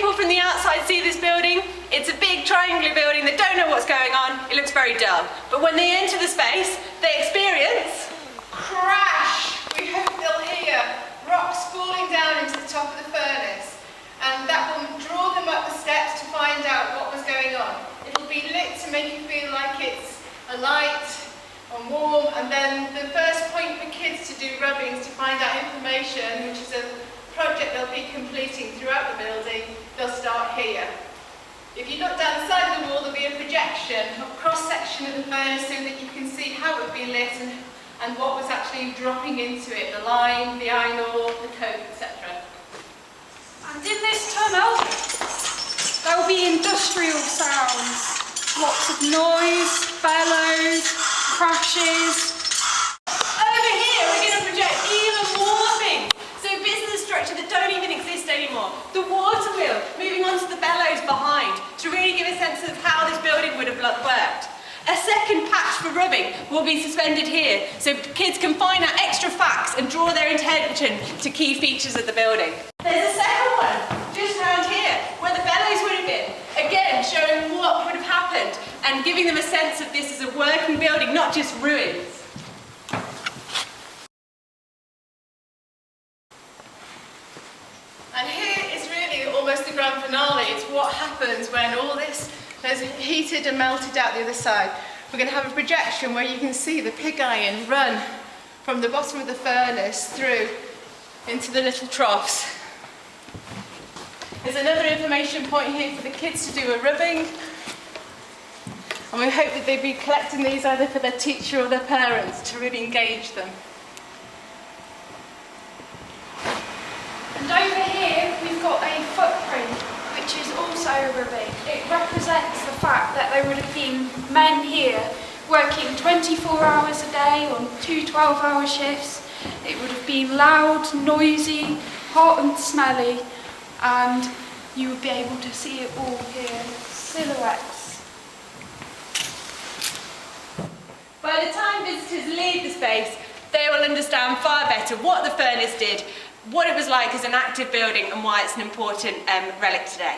people from the outside see this building, it's a big triangular building that don't know what's going on. It looks very dull. But when they enter the space, they experience crash. We hope they'll hear rocks falling down into the top of the furnace, and that will draw them up the steps to find out what was going on. It'll be lit to make you feel like it's alight and warm, and then the first point for kids to do rubbings to find out information, which is a project they'll be completing throughout the building, they'll start here. If you look down the side of the wall, there'll be a projection, a cross-section of the furnace so that you can see how it would be lit and what was actually dropping into it, the lime, the iron ore, the coke, etc. And in this tunnel, there will be industrial sounds. Lots of noise, bellows, crashes. Over here, we're going to project even more things. So business structure that don't even exist anymore. The water wheel, moving on to the bellows behind, to really give a sense of how this building would have worked. A second patch for rubbing will be suspended here, so kids can find out extra facts and draw their attention to key features of the building. There's a second one, just around here, where the bellows would have been. Again, showing what would have happened and giving them a sense of this as a working building, not just ruins. And here is really almost the grand finale. It's what happens when all this is heated and melted out the other side. We're going to have a projection where you can see the pig iron run from the bottom of the furnace through into the little troughs. There's another information point here for the kids to do a rubbing. And we hope that they'll be collecting these either for their teacher or their parents to really engage them. And over here, we've got a footprint, which is also a rubbing. It represents the fact that there would have been men here working 24 hours a day on 2 12-hour shifts. It would have been loud, noisy, hot and smelly, and you would be able to see it all here, silhouettes. By the time visitors leave the space, they will understand far better what the furnace did, what it was like as an active building and why it's an important relic today.